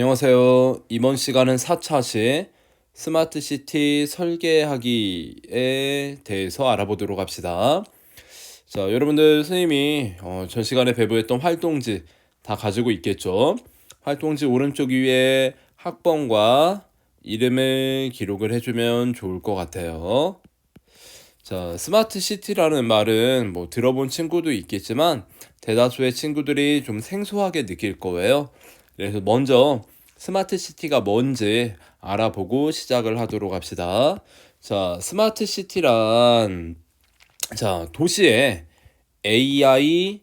안녕하세요. 이번 시간은 4차시 스마트 시티 설계하기에 대해서 알아보도록 합시다. 자, 여러분들 선생님이 전 시간에 배부했던 활동지 다 가지고 있겠죠? 활동지 오른쪽 위에 학번과 이름을 기록을 해주면 좋을 것 같아요. 자, 스마트 시티라는 말은 뭐 들어본 친구도 있겠지만 대다수의 친구들이 좀 생소하게 느낄 거예요. 그래서 먼저 스마트 시티가 뭔지 알아보고 시작을 하도록 합시다. 자, 스마트 시티란 도시에 AI,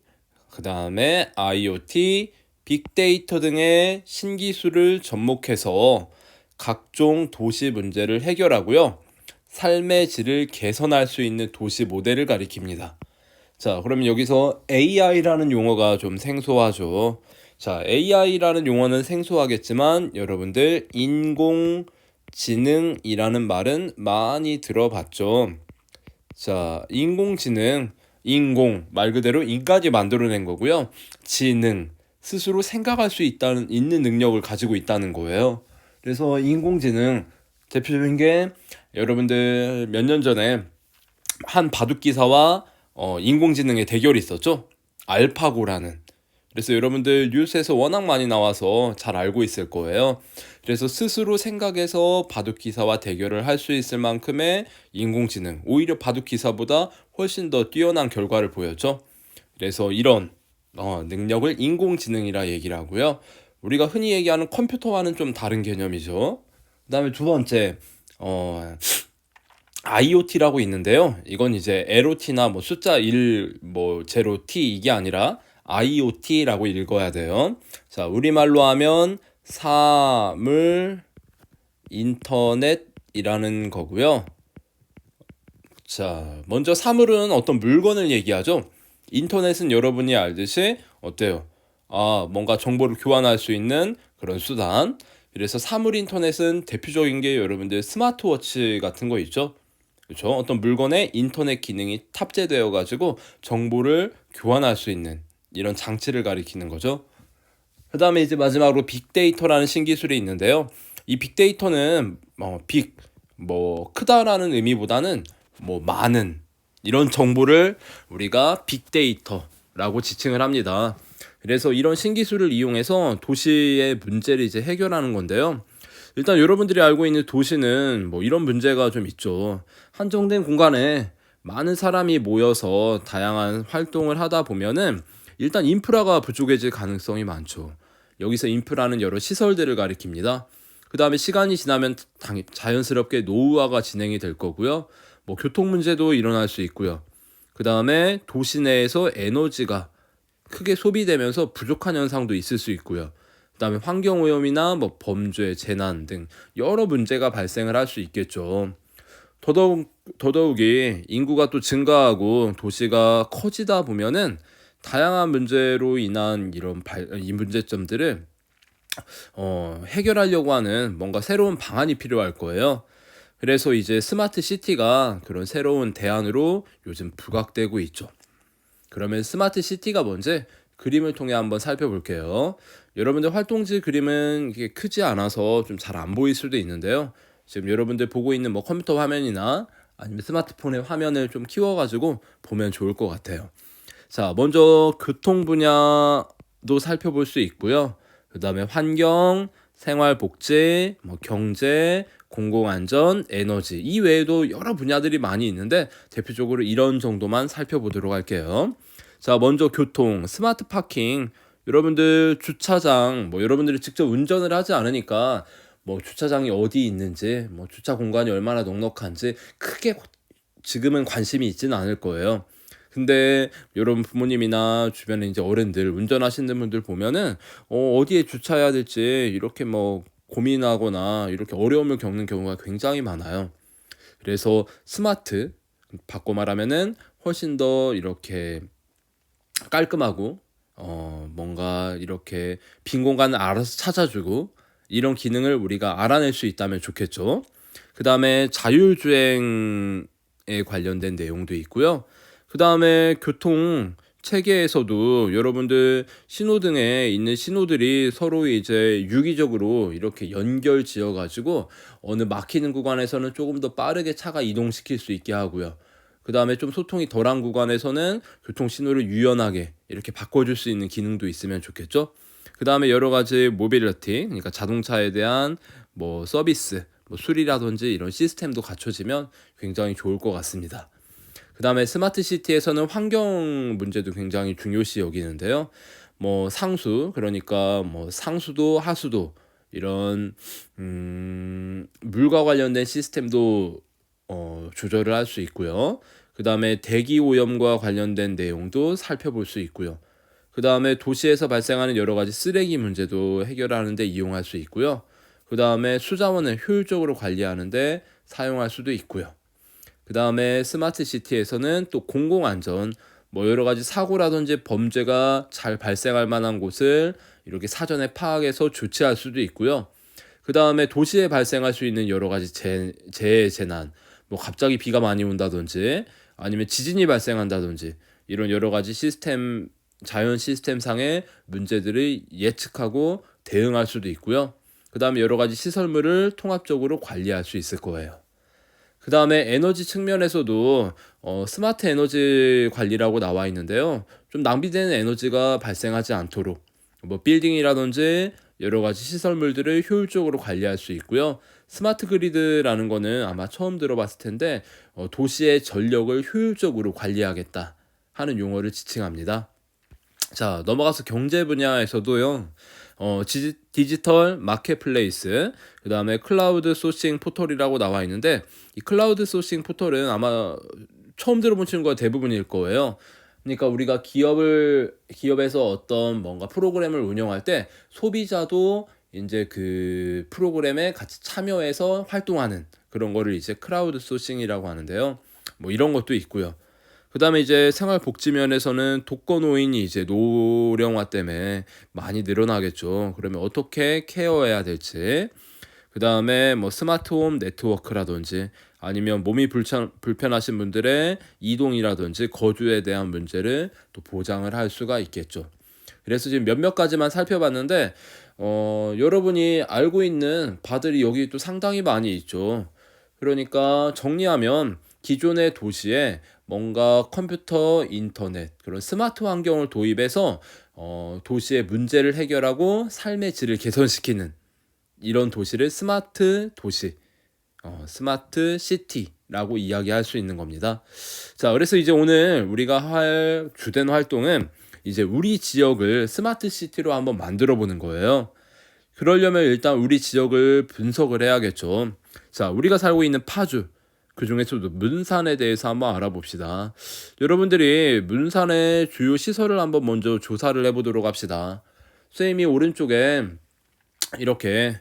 그다음에 IoT, 빅데이터 등의 신기술을 접목해서 각종 도시 문제를 해결하고요. 삶의 질을 개선할 수 있는 도시 모델을 가리킵니다. 자, 그러면 여기서 AI라는 용어가 좀 생소하죠. 자, AI라는 용어는 생소하겠지만 여러분들 인공지능이라는 말은 많이 들어봤죠. 자, 인공지능, 인공 말 그대로 인간이 만들어낸 거고요. 지능, 스스로 생각할 수 있는 능력을 가지고 있다는 거예요. 그래서 인공지능 대표적인 게 여러분들 몇 년 전에 한 바둑기사와 인공지능의 대결이 있었죠. 알파고라는. 그래서 여러분들 뉴스에서 워낙 많이 나와서 잘 알고 있을 거예요. 그래서 스스로 생각해서 바둑기사와 대결을 할 수 있을 만큼의 인공지능, 오히려 바둑기사보다 훨씬 더 뛰어난 결과를 보였죠. 그래서 이런 능력을 인공지능이라 얘기를 하고요. 우리가 흔히 얘기하는 컴퓨터와는 좀 다른 개념이죠. 그 다음에 두 번째, IoT라고 있는데요. 이건 이제 LOT나 뭐 숫자 1, 뭐 0T 이게 아니라 IoT라고 읽어야 돼요. 자, 우리말로 하면 사물 인터넷이라는 거고요. 자, 먼저 사물은 어떤 물건을 얘기하죠. 인터넷은 여러분이 알듯이 어때요? 뭔가 정보를 교환할 수 있는 그런 수단. 그래서 사물 인터넷은 대표적인 게 여러분들 스마트워치 같은 거 있죠. 그렇죠? 어떤 물건에 인터넷 기능이 탑재되어 가지고 정보를 교환할 수 있는 이런 장치를 가리키는 거죠. 그 다음에 이제 마지막으로 빅데이터라는 신기술이 있는데요. 이 빅데이터는 크다라는 의미보다는 많은 이런 정보를 우리가 빅데이터라고 지칭을 합니다. 그래서 이런 신기술을 이용해서 도시의 문제를 이제 해결하는 건데요. 일단 여러분들이 알고 있는 도시는 이런 문제가 좀 있죠. 한정된 공간에 많은 사람이 모여서 다양한 활동을 하다 보면은 일단 인프라가 부족해질 가능성이 많죠. 여기서 인프라는 여러 시설들을 가리킵니다. 그 다음에 시간이 지나면 자연스럽게 노후화가 진행이 될 거고요. 교통 문제도 일어날 수 있고요. 그 다음에 도시 내에서 에너지가 크게 소비되면서 부족한 현상도 있을 수 있고요. 그 다음에 환경오염이나 범죄, 재난 등 여러 문제가 발생을 할 수 있겠죠. 더더욱이 인구가 또 증가하고 도시가 커지다 보면은 다양한 문제로 인한 이 문제점들을 해결하려고 하는 뭔가 새로운 방안이 필요할 거예요. 그래서 이제 스마트 시티가 그런 새로운 대안으로 요즘 부각되고 있죠. 그러면 스마트 시티가 뭔지 그림을 통해 한번 살펴볼게요. 여러분들 활동지 그림은 이게 크지 않아서 좀 잘 안 보일 수도 있는데요. 지금 여러분들 보고 있는 컴퓨터 화면이나 아니면 스마트폰의 화면을 좀 키워가지고 보면 좋을 것 같아요. 자, 먼저 교통 분야도 살펴볼 수 있고요. 그 다음에 환경, 생활복지, 경제, 공공안전, 에너지 이 외에도 여러 분야들이 많이 있는데 대표적으로 이런 정도만 살펴보도록 할게요. 자, 먼저 교통, 스마트 파킹. 여러분들 주차장, 여러분들이 직접 운전을 하지 않으니까 주차장이 어디 있는지, 주차 공간이 얼마나 넉넉한지 크게 지금은 관심이 있지는 않을 거예요. 근데 여러분 부모님이나 주변에 이제 어른들 운전하시는 분들 보면은 어디에 주차해야 될지 이렇게 고민하거나 이렇게 어려움을 겪는 경우가 굉장히 많아요. 그래서 스마트 바꿔 말하면은 훨씬 더 이렇게 깔끔하고 뭔가 이렇게 빈 공간을 알아서 찾아주고 이런 기능을 우리가 알아낼 수 있다면 좋겠죠. 그 다음에 자율주행에 관련된 내용도 있고요. 그 다음에 교통 체계에서도 여러분들 신호등에 있는 신호들이 서로 이제 유기적으로 이렇게 연결 지어 가지고 어느 막히는 구간에서는 조금 더 빠르게 차가 이동시킬 수 있게 하고요. 그다음에 좀 소통이 덜한 구간에서는 교통 신호를 유연하게 이렇게 바꿔줄 수 있는 기능도 있으면 좋겠죠. 그다음에 여러 가지 모빌리티, 그러니까 자동차에 대한 뭐 서비스, 뭐 수리라든지 이런 시스템도 갖춰지면 굉장히 좋을 것 같습니다. 그다음에 스마트 시티에서는 환경 문제도 굉장히 중요시 여기는데요. 뭐 상수, 그러니까 뭐 상수도 하수도 이런 물과 관련된 시스템도 조절을 할 수 있고요. 그다음에 대기 오염과 관련된 내용도 살펴볼 수 있고요. 그다음에 도시에서 발생하는 여러 가지 쓰레기 문제도 해결하는 데 이용할 수 있고요. 그다음에 수자원을 효율적으로 관리하는 데 사용할 수도 있고요. 그다음에 스마트 시티에서는 또 공공안전, 뭐 여러 가지 사고라든지 범죄가 잘 발생할 만한 곳을 이렇게 사전에 파악해서 조치할 수도 있고요. 그다음에 도시에 발생할 수 있는 여러 가지 재해 재난, 뭐 갑자기 비가 많이 온다든지 아니면 지진이 발생한다든지 이런 여러 가지 시스템 자연 시스템상의 문제들을 예측하고 대응할 수도 있고요. 그다음에 여러 가지 시설물을 통합적으로 관리할 수 있을 거예요. 그다음에 에너지 측면에서도 스마트 에너지 관리라고 나와 있는데요. 좀 낭비되는 에너지가 발생하지 않도록 뭐 빌딩이라든지 여러 가지 시설물들을 효율적으로 관리할 수 있고요. 스마트 그리드라는 거는 아마 처음 들어봤을 텐데 도시의 전력을 효율적으로 관리하겠다 하는 용어를 지칭합니다. 자, 넘어가서 경제 분야에서도요. 디지털 마켓플레이스, 그다음에 클라우드 소싱 포털이라고 나와 있는데 이 클라우드 소싱 포털은 아마 처음 들어본 친구가 대부분일 거예요. 그러니까 우리가 기업에서 어떤 뭔가 프로그램을 운영할 때 소비자도 이제 그 프로그램에 같이 참여해서 활동하는 그런 거를 이제 클라우드 소싱이라고 하는데요. 뭐 이런 것도 있고요. 그다음에 이제 생활복지 면에서는 독거노인이 이제 노령화 때문에 많이 늘어나겠죠. 그러면 어떻게 케어해야 될지. 그다음에 뭐 스마트홈 네트워크라든지 아니면 몸이 불편하신 분들의 이동이라든지 거주에 대한 문제를 또 보장을 할 수가 있겠죠. 그래서 지금 몇몇 가지만 살펴봤는데 여러분이 알고 있는 바들이 여기 또 상당히 많이 있죠. 그러니까 정리하면 기존의 도시에 뭔가 컴퓨터, 인터넷, 그런 스마트 환경을 도입해서 도시의 문제를 해결하고 삶의 질을 개선시키는 이런 도시를 스마트 도시, 스마트 시티라고 이야기할 수 있는 겁니다. 자, 그래서 이제 오늘 우리가 할 주된 활동은 이제 우리 지역을 스마트 시티로 한번 만들어 보는 거예요. 그러려면 일단 우리 지역을 분석을 해야겠죠. 자, 우리가 살고 있는 파주, 그 중에서도 문산에 대해서 한번 알아봅시다. 여러분들이 문산의 주요 시설을 한번 먼저 조사를 해보도록 합시다. 선생님이 오른쪽에 이렇게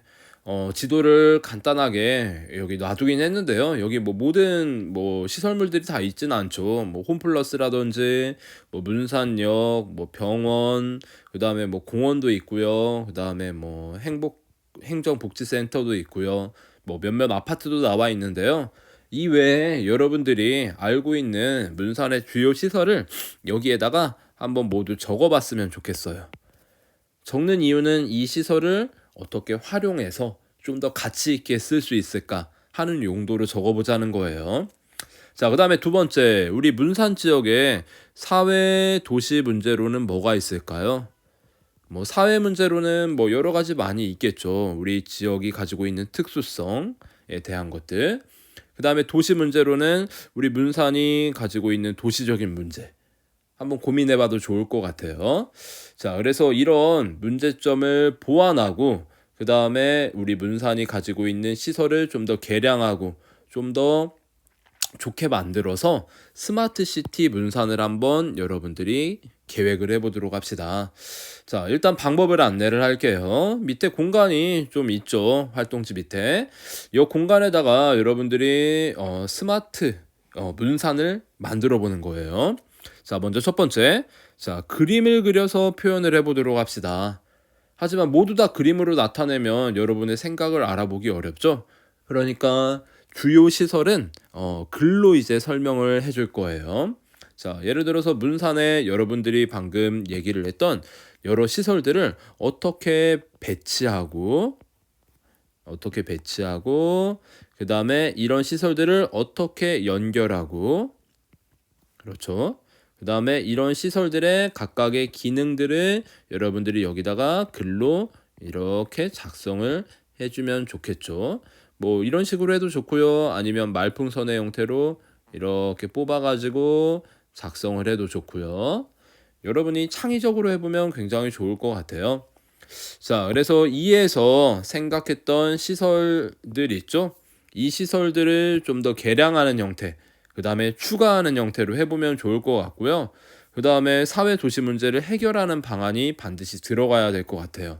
지도를 간단하게 여기 놔두긴 했는데요. 여기 뭐 모든 뭐 시설물들이 다 있지는 않죠. 뭐 홈플러스라든지 뭐 문산역, 뭐 병원, 그다음에 뭐 공원도 있고요. 그다음에 뭐 행정복지센터도 있고요. 뭐 몇몇 아파트도 나와 있는데요. 이 외에 여러분들이 알고 있는 문산의 주요 시설을 여기에다가 한번 모두 적어봤으면 좋겠어요. 적는 이유는 이 시설을 어떻게 활용해서 좀 더 가치 있게 쓸 수 있을까 하는 용도로 적어보자는 거예요. 자, 그 다음에 두 번째, 우리 문산 지역의 사회 도시 문제로는 뭐가 있을까요? 뭐 사회 문제로는 뭐 여러 가지 많이 있겠죠. 우리 지역이 가지고 있는 특수성에 대한 것들. 그 다음에 도시 문제로는 우리 문산이 가지고 있는 도시적인 문제. 한번 고민해봐도 좋을 것 같아요. 자, 그래서 이런 문제점을 보완하고 그 다음에 우리 문산이 가지고 있는 시설을 좀 더 개량하고 좀 더 좋게 만들어서 스마트 시티 문산을 한번 여러분들이 계획을 해보도록 합시다. 자, 일단 방법을 안내를 할게요. 밑에 공간이 좀 있죠. 활동지 밑에. 이 공간에다가 여러분들이 스마트 문산을 만들어 보는 거예요. 자, 먼저 첫 번째. 자, 그림을 그려서 표현을 해보도록 합시다. 하지만 모두 다 그림으로 나타내면 여러분의 생각을 알아보기 어렵죠? 그러니까 주요 시설은 글로 이제 설명을 해줄 거예요. 자, 예를 들어서 문산에 여러분들이 방금 얘기를 했던 여러 시설들을 어떻게 배치하고 그다음에 이런 시설들을 어떻게 연결하고 그렇죠. 그다음에 이런 시설들의 각각의 기능들을 여러분들이 여기다가 글로 이렇게 작성을 해주면 좋겠죠. 뭐 이런 식으로 해도 좋고요. 아니면 말풍선의 형태로 이렇게 뽑아가지고 작성을 해도 좋고요. 여러분이 창의적으로 해보면 굉장히 좋을 것 같아요. 자, 그래서 2에서 생각했던 시설들 있죠? 이 시설들을 좀 더 개량하는 형태, 그 다음에 추가하는 형태로 해보면 좋을 것 같고요. 그 다음에 사회 도시 문제를 해결하는 방안이 반드시 들어가야 될 것 같아요.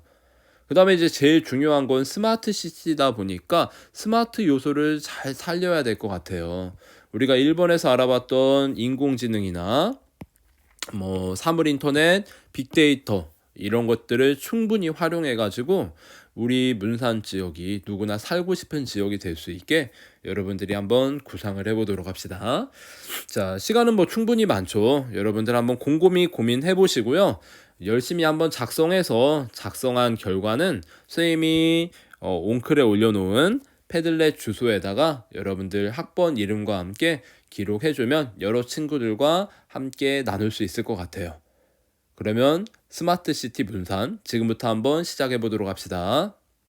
그 다음에 이제 제일 중요한 건 스마트 시티다 보니까 스마트 요소를 잘 살려야 될 것 같아요. 우리가 일본에서 알아봤던 인공지능이나 뭐 사물 인터넷, 빅데이터 이런 것들을 충분히 활용해 가지고 우리 문산 지역이 누구나 살고 싶은 지역이 될 수 있게 여러분들이 한번 구상을 해보도록 합시다. 자, 시간은 뭐 충분히 많죠. 여러분들 한번 곰곰이 고민해 보시고요. 열심히 한번 작성해서 작성한 결과는 선생님이 온클에 올려놓은 패들렛 주소에다가 여러분들 학번 이름과 함께 기록해주면 여러 친구들과 함께 나눌 수 있을 것 같아요. 그러면 스마트 시티 분산 지금부터 한번 시작해 보도록 합시다.